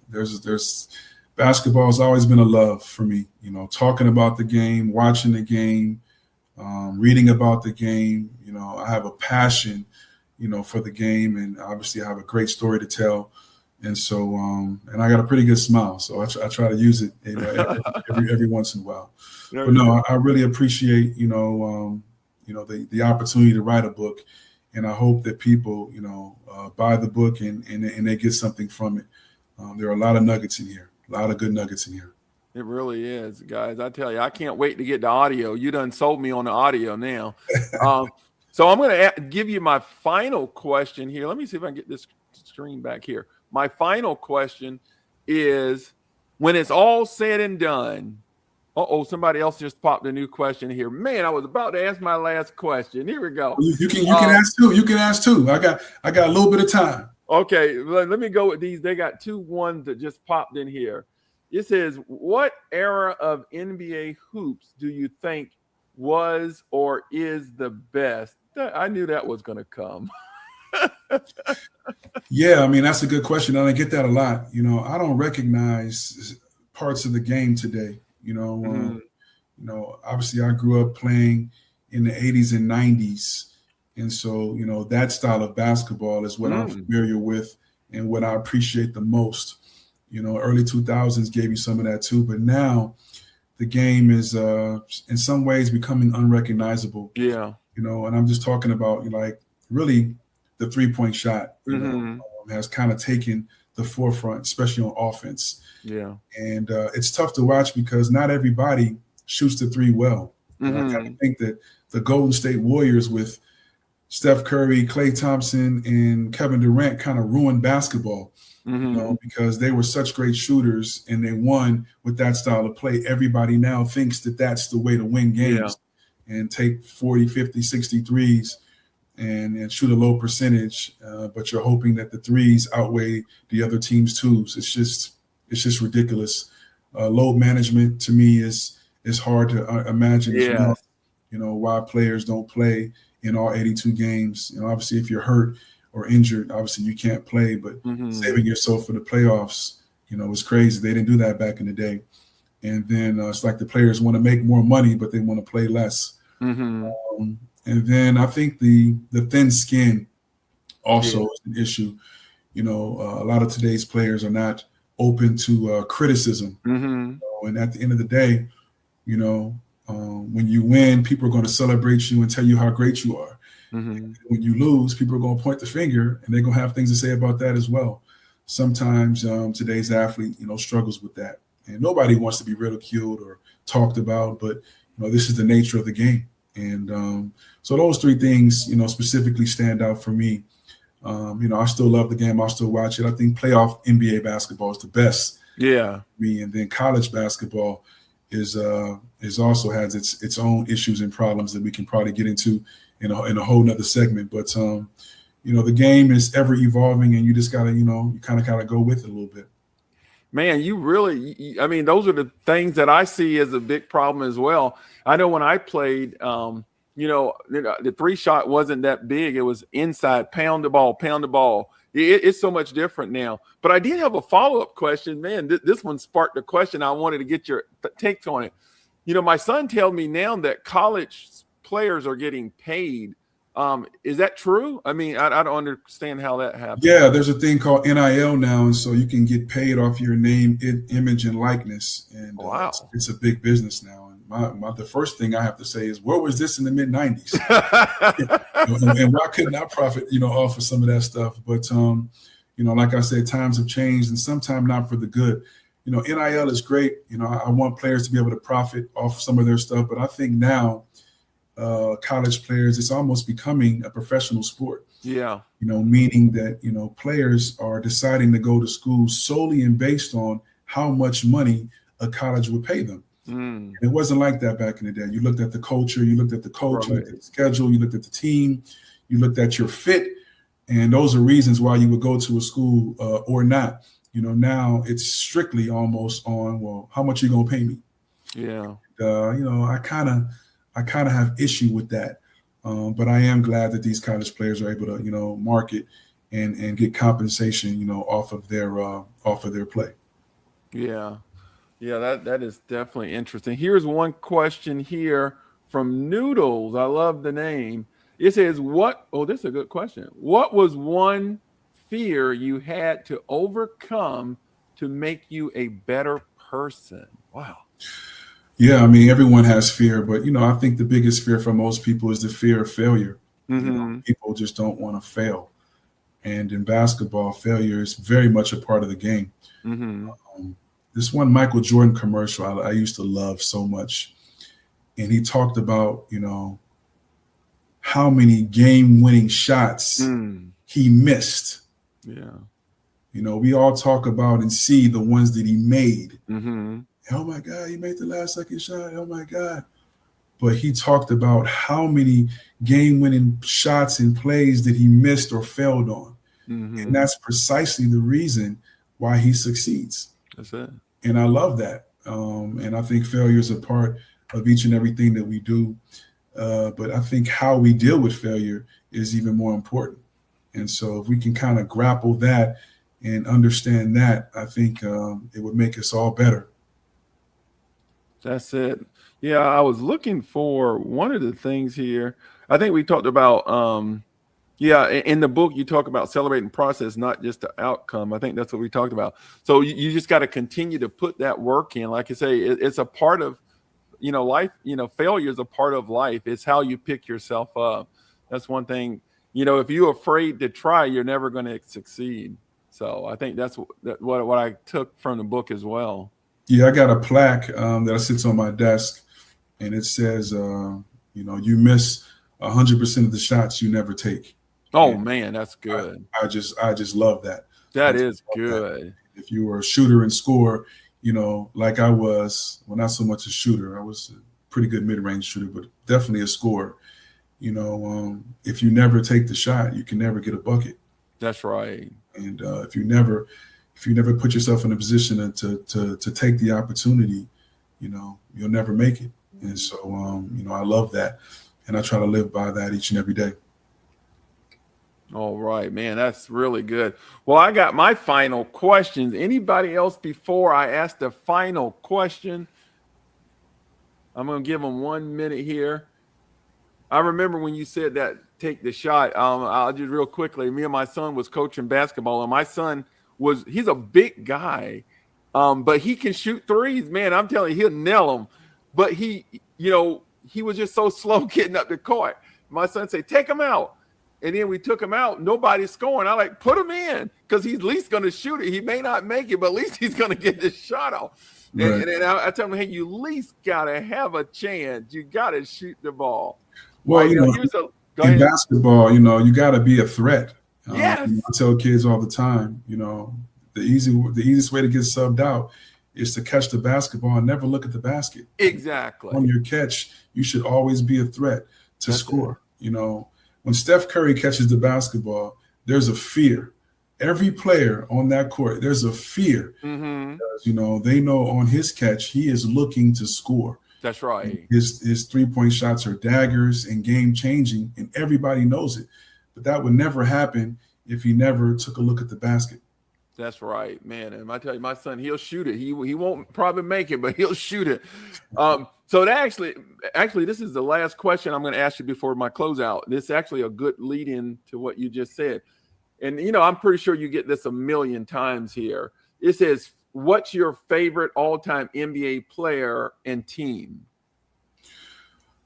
Speaker 2: There's basketball has always been a love for me. Talking about the game, watching the game, reading about the game. I have a passion, for the game, and obviously I have a great story to tell. And so, and I got a pretty good smile, so I try to use it every once in a while. But no, I really appreciate the opportunity to write a book, and I hope that people buy the book and they get something from it. There are a lot of nuggets in here, a lot of good nuggets in here.
Speaker 1: It really is, guys. I tell you, I can't wait to get the audio. You done sold me on the audio now. So I'm going to give you my final question here. Let me see if I can get this screen back here. My final question is, when it's all said and done, somebody else just popped a new question here. Man, I was about to ask my last question. Here we go.
Speaker 2: You can ask two. You can ask two. I got a little bit of time.
Speaker 1: Okay, let me go with these. They got 2 ones that just popped in here. It says, what era of NBA hoops do you think was or is the best? I knew that was going to come.
Speaker 2: Yeah, I mean, that's a good question. And I get that a lot. I don't recognize parts of the game today.
Speaker 1: Mhm.
Speaker 2: Obviously I grew up playing in the 80s and 90s. And so, that style of basketball is what I'm
Speaker 1: Mm.
Speaker 2: familiar with and what I appreciate the most. Early 2000s gave you some of that too, but now the game is in some ways becoming unrecognizable.
Speaker 1: Yeah.
Speaker 2: And I'm just talking about like really the 3-point shot,
Speaker 1: Mhm.
Speaker 2: has kind of taken the forefront, especially on offense.
Speaker 1: Yeah.
Speaker 2: And it's tough to watch because not everybody shoots the three well. And I kind of
Speaker 1: Mhm.
Speaker 2: think that the Golden State Warriors with Steph Curry, Klay Thompson, and Kevin Durant kind of ruined basketball,
Speaker 1: Mhm.
Speaker 2: because they were such great shooters and they won with that style of play. Everybody now thinks that that's the way to win
Speaker 1: Yeah.
Speaker 2: games and take 40, 50, 60 threes and shoot a low percentage, but you're hoping that the threes outweigh the other team's twos. It's just ridiculous. Load management to me is hard to imagine as well.
Speaker 1: Yes.
Speaker 2: Why players don't play in all 82 games. Obviously, if you're hurt or injured, obviously you can't play. But
Speaker 1: Mhm.
Speaker 2: saving yourself for the playoffs, is crazy. They didn't do that back in the day. And then it's like the players want to make more money, but they want to play less.
Speaker 1: Mhm.
Speaker 2: And then I think the thin skin
Speaker 1: Yeah.
Speaker 2: also is an issue. A lot of today's players are not open to criticism.
Speaker 1: Mhm.
Speaker 2: And at the end of the day, when you win, people are going to celebrate you and tell you how great you are.
Speaker 1: Mhm.
Speaker 2: When you lose, people are going to point the finger and they're going to have things to say about that as well. Sometimes today's athlete, struggles with that. And nobody wants to be ridiculed or talked about, but this is the nature of the game. And so those three things, specifically stand out for me. I still love the game. I still watch it. I think playoff NBA basketball is the best
Speaker 1: Yeah.
Speaker 2: for me. And then college basketball is also has its own issues and problems that we can probably get into in a whole nother segment. But the game is ever evolving, and you just gotta, you kind of gotta go with it a little bit.
Speaker 1: Man, you really, I mean, those are the things that I see as a big problem as well. I know when I played, the three shot wasn't that big. It was inside, pound the ball, pound the ball. It's so much different now. But I did have a follow up question. Man, this one sparked a question. I wanted to get your takes on it. My son tells me now that college players are getting paid. Is that true? I mean, I don't understand how that happens.
Speaker 2: Yeah, there's a thing called NIL now, and so you can get paid off your name, image, and likeness, and
Speaker 1: Wow.
Speaker 2: it's a big business now. And the first thing I have to say is, where was this in the mid '90s? And why couldn't I profit, off of some of that stuff? But like I said, times have changed, and sometimes not for the good. NIL is great. I want players to be able to profit off some of their stuff, but I think now college players, it's almost becoming a professional sport.
Speaker 1: Yeah.
Speaker 2: Meaning that, players are deciding to go to school solely and based on how much money a college would pay them.
Speaker 1: Mm,
Speaker 2: And it wasn't like that back in the day. You looked at the culture, you looked at the coach, you looked at
Speaker 1: right.
Speaker 2: the schedule, you looked at the team, you looked at your fit. And those are reasons why you would go to a school or not. Now it's strictly almost on, well, how much are you going to pay me?
Speaker 1: Yeah.
Speaker 2: I kind of have issue with that. But I am glad that these college players are able to, market and get compensation, off of their play.
Speaker 1: Yeah. Yeah, that is definitely interesting. Here's one question here from Noodles. I love the name. It says, this is a good question. What was one fear you had to overcome to make you a better person? Wow.
Speaker 2: Yeah, I mean, everyone has fear, but I think the biggest fear for most people is the fear of failure.
Speaker 1: Mm-hmm.
Speaker 2: People just don't want to fail, and in basketball, failure is very much a part of the game.
Speaker 1: Mm-hmm.
Speaker 2: This one Michael Jordan commercial I used to love so much, and he talked about how many game-winning shots
Speaker 1: Mm.
Speaker 2: he missed.
Speaker 1: Yeah.
Speaker 2: We all talk about and see the ones that he made.
Speaker 1: Mm-hmm.
Speaker 2: Oh my God, he made the last second shot. Oh my God. But he talked about how many game-winning shots and plays that he missed or failed on. And
Speaker 1: Mm-hmm.
Speaker 2: that's precisely the reason why he succeeds.
Speaker 1: That's it.
Speaker 2: And I love that. And I think failure is a part of each and everything that we do. But I think how we deal with failure is even more important. And so if we can kind of grapple that and understand that, I think it would make us all better.
Speaker 1: That's it. Yeah, I was looking for one of the things here. I think we talked about yeah, in the book you talk about celebrating process, not just the outcome. I think that's what we talked about. So you just got to continue to put that work in. Like I say, it's a part of, life. Failure is a part of life. It's how you pick yourself up. That's one thing. If you're afraid to try, you're never going to succeed. So I think that's what I took from the book as well.
Speaker 2: Yeah, I got a plaque that sits on my desk, and it says, you miss 100% of the shots you never take.
Speaker 1: Oh
Speaker 2: And
Speaker 1: man, that's good.
Speaker 2: I just love that.
Speaker 1: That is good.
Speaker 2: That. If you were a shooter and score, like I was, well, not so much a shooter. I was a pretty good mid-range shooter, but definitely a scorer. If you never take the shot, you can never get a bucket.
Speaker 1: That's right.
Speaker 2: And if you never put yourself in a position to take the opportunity, you'll never make it. And so, I love that, and I try to live by that each and every day.
Speaker 1: All right, man, that's really good. Well, I got my final questions. Anybody else before I ask the final question? I'm going to give them 1 minute here. I remember when you said that, take the shot. I'll just real quickly. Me and my son was coaching basketball, and my son he's a big guy, but he can shoot threes. Man, I'm telling you, he'll nail them. But he was just so slow getting up the court. My son said, take him out. And then we took him out. Nobody's scoring. I put him in because he's at least going to shoot it. He may not make it, but at least he's going to get the shot off. Right. And then I tell him, hey, you at least got to have a chance. You got to shoot the ball.
Speaker 2: Well, in basketball, you got to be a threat.
Speaker 1: Yes.
Speaker 2: I tell kids all the time, the easiest way to get subbed out is to catch the basketball and never look at the basket.
Speaker 1: Exactly.
Speaker 2: On your catch, you should always be a threat to score. When Steph Curry catches the basketball, there's a fear. Every player on that court, there's a fear.
Speaker 1: Mm-hmm.
Speaker 2: Because, they know on his catch, he is looking to score.
Speaker 1: That's right.
Speaker 2: His three-point shots are daggers and game-changing, and everybody knows it. But that would never happen if he never took a look at the basket.
Speaker 1: That's right, man. And I tell you, my son, he'll shoot it. He won't probably make it, but he'll shoot it. So that actually, this is the last question I'm going to ask you before my closeout. This is actually a good lead in to what you just said. And, I'm pretty sure you get this a million times here. It says, what's your favorite all-time NBA player and team?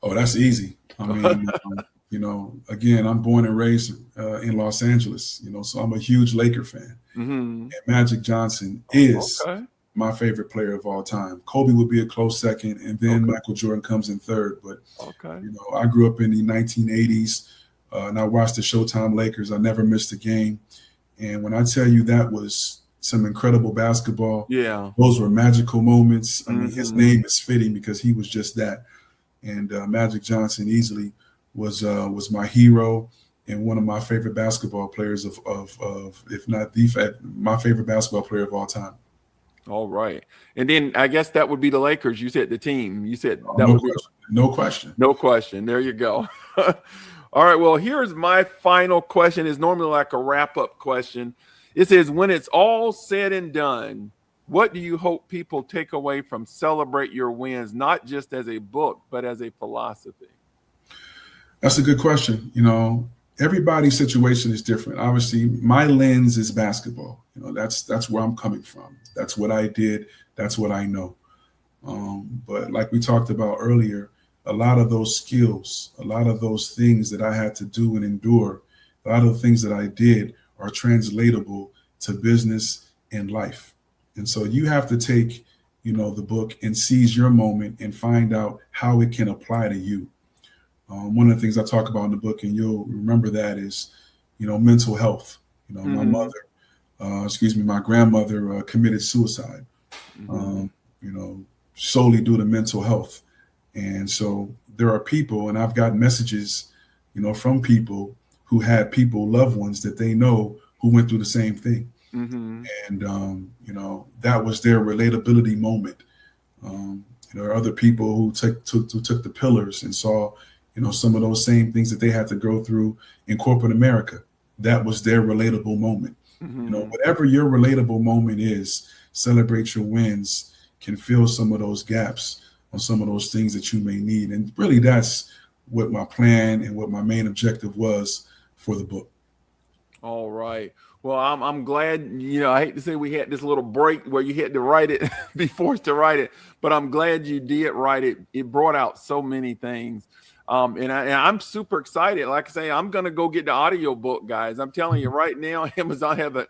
Speaker 2: Oh, that's easy. I mean, again, I'm born and raised in Los Angeles, so I'm a huge Laker fan.
Speaker 1: Mm-hmm.
Speaker 2: And Magic Johnson is my favorite player of all time. Kobe would be a close second, and then Michael Jordan comes in third. But, I grew up in the 1980s, and I watched the Showtime Lakers. I never missed a game. And when I tell you that was some incredible basketball, those were magical moments. I mean, his name is fitting because he was just that. And Magic Johnson easily was my hero and one of my favorite basketball players of if not my favorite basketball player of all time.
Speaker 1: All right. And then I guess that would be the Lakers. You said the team. You said that
Speaker 2: no question.
Speaker 1: No question. There you go. All right. Well, here's my final question. It's normally like a wrap-up question. It says, when it's all said and done, what do you hope people take away from Celebrate Your Wins, not just as a book, but as a philosophy?
Speaker 2: That's a good question. Everybody's situation is different. Obviously, my lens is basketball. That's where I'm coming from. That's what I did. That's what I know. But like we talked about earlier, a lot of those skills, a lot of those things that I had to do and endure, a lot of the things that I did are translatable to business and life. And so you have to take, the book and seize your moment and find out how it can apply to you. One of the things I talk about in the book, and you'll remember that, is, mental health. My my grandmother committed suicide, solely due to mental health. And so there are people, and I've got messages, from people who had loved ones that they know who went through the same thing. Mm-hmm. And, that was their relatability moment. There are other people who took the pillars and saw, some of those same things that they had to go through in corporate America, that was their relatable moment.
Speaker 1: Mm-hmm.
Speaker 2: You know, whatever your relatable moment is, celebrate your wins, can fill some of those gaps on some of those things that you may need. And really, that's what my plan and what my main objective was for the book.
Speaker 1: All right. Well, I'm glad, I hate to say we had this little break where you had to write it, be forced to write it, but I'm glad you did write it. It brought out so many things. And I'm super excited. Like I say, I'm going to go get the audio book, guys. I'm telling you right now, Amazon have it.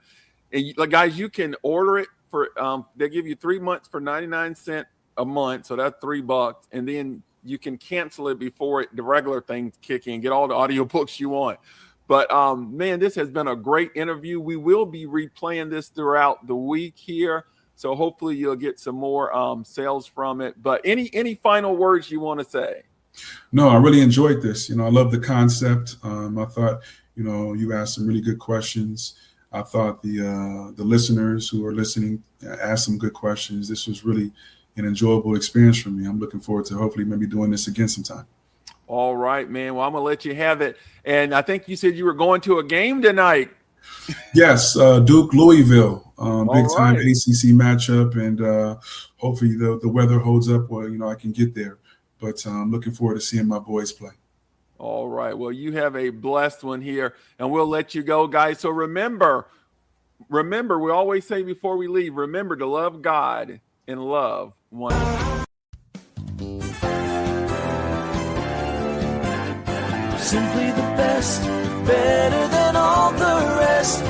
Speaker 1: And guys, you can order it for, they give you 3 months for 99 cents a month. So that's $3. And then you can cancel it before the regular things kick in, get all the audio books you want. But man, this has been a great interview. We will be replaying this throughout the week here. So hopefully you'll get some more sales from it. But any final words you want to say?
Speaker 2: No, I really enjoyed this. I love the concept. I thought, you asked some really good questions. I thought the listeners who are listening asked some good questions. This was really an enjoyable experience for me. I'm looking forward to hopefully maybe doing this again sometime. All
Speaker 1: right, man. Well, I'm going to let you have it. And I think you said you were going to a game tonight.
Speaker 2: Yes, Duke Louisville, big time
Speaker 1: right.
Speaker 2: ACC matchup. And hopefully the weather holds up where, I can get there. But I'm looking forward to seeing my boys play.
Speaker 1: All right. Well, you have a blessed one here, and we'll let you go, guys. So remember, we always say before we leave, remember to love God and love one another.
Speaker 3: Simply the best, better than all the rest.